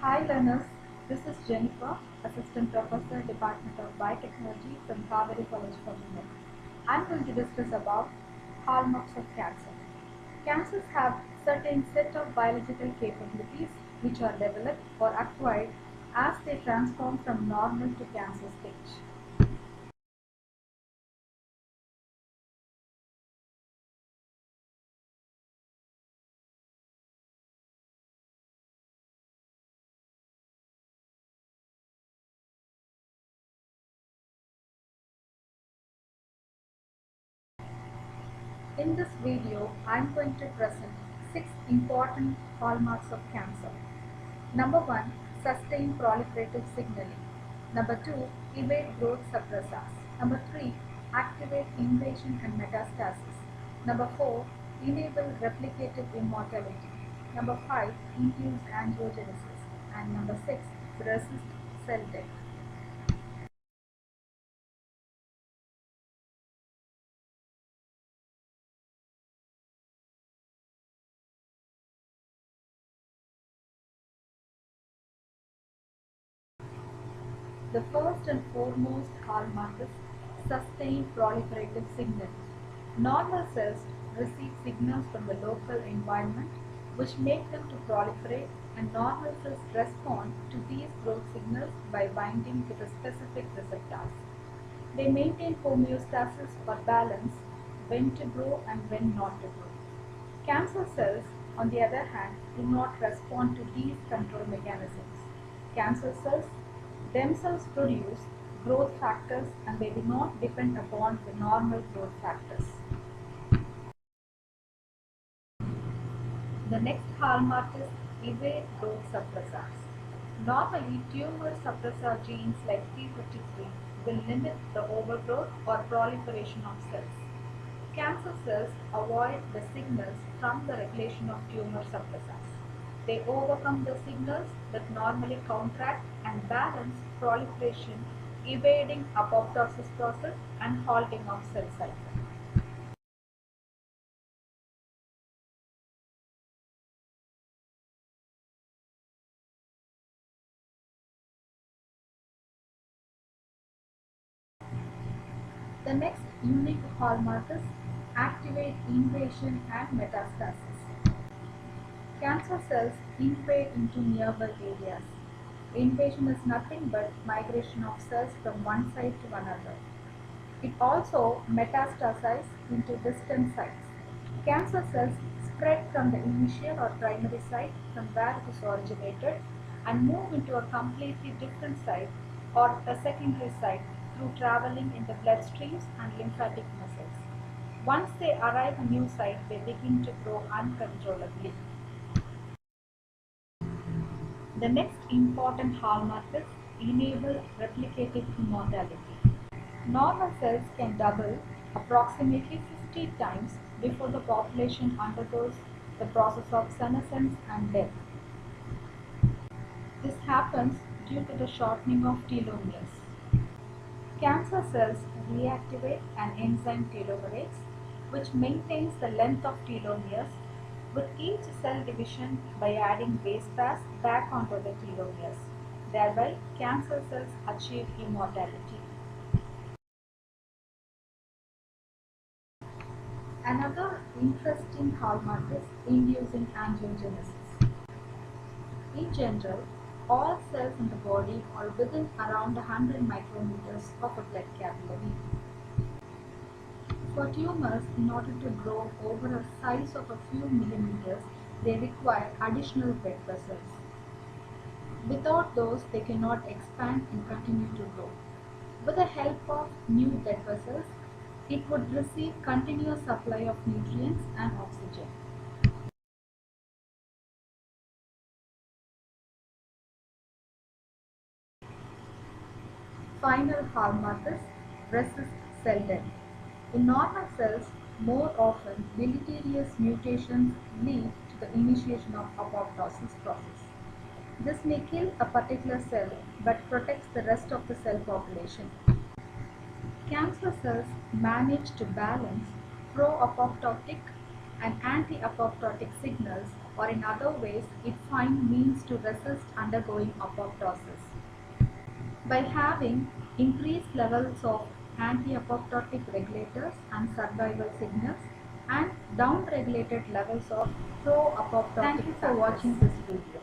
Hi learners, this is Jenifer, Assistant Professor, Department of Biotechnology from Kaveri College for Women. I'm going to discuss about hallmarks of cancer. Cancers have certain set of biological capabilities which are developed or acquired as they transform from normal to cancer stage. In this video, I'm going to present 6 important hallmarks of cancer. Number 1. Sustained proliferative signaling. Number 2. Evade growth suppressors. Number 3. Activate invasion and metastasis. Number 4. Enable replicative immortality. Number 5. Induce angiogenesis. And number 6. Resist cell death. The first and foremost hallmark is sustained proliferative signal. Normal cells receive signals from the local environment which make them to proliferate, and normal cells respond to these growth signals by binding to the specific receptors. They maintain homeostasis or balance when to grow and when not to grow. Cancer cells, on the other hand, do not respond to these control mechanisms. Cancer cells themselves produce growth factors, and they do not depend upon the normal growth factors. The next hallmark is evade growth suppressors. Normally, tumor suppressor genes like P53 will limit the overgrowth or proliferation of cells. Cancer cells avoid the signals from the regulation of tumor suppressors. They overcome the signals that normally counteract and balance proliferation, evading apoptosis process and halting of cell cycle. The next unique hallmark is activate invasion and metastasis. Cancer cells invade into nearby areas. Invasion is nothing but migration of cells from one site to another. It also metastasizes into distant sites. Cancer cells spread from the initial or primary site from where it is originated and move into a completely different site or a secondary site through traveling in the bloodstreams and lymphatic muscles. Once they arrive at a new site, they begin to grow uncontrollably. The next important hallmark is enable replicative immortality. Normal cells can double approximately 50 times before the population undergoes the process of senescence and death. This happens due to the shortening of telomeres. Cancer cells reactivate an enzyme telomerase which maintains the length of telomeres with each cell division by adding base pairs back onto the telomeres. Thereby, cancer cells achieve immortality. Another interesting hallmark is inducing angiogenesis. In general, all cells in the body are within around 100 micrometers of a blood capillary. For tumors, in order to grow over a size of a few millimeters, they require additional blood vessels. Without those, they cannot expand and continue to grow. With the help of new blood vessels, it would receive continuous supply of nutrients and oxygen. Final hallmark is resist cell death. In normal cells, more often deleterious mutations lead to the initiation of apoptosis process. This may kill a particular cell but protects the rest of the cell population. Cancer cells manage to balance pro-apoptotic and anti-apoptotic signals or in other ways, it finds means to resist undergoing apoptosis. By having increased levels of anti-apoptotic regulators and survival signals and down-regulated levels of pro-apoptotic factors. Thank you for watching this video.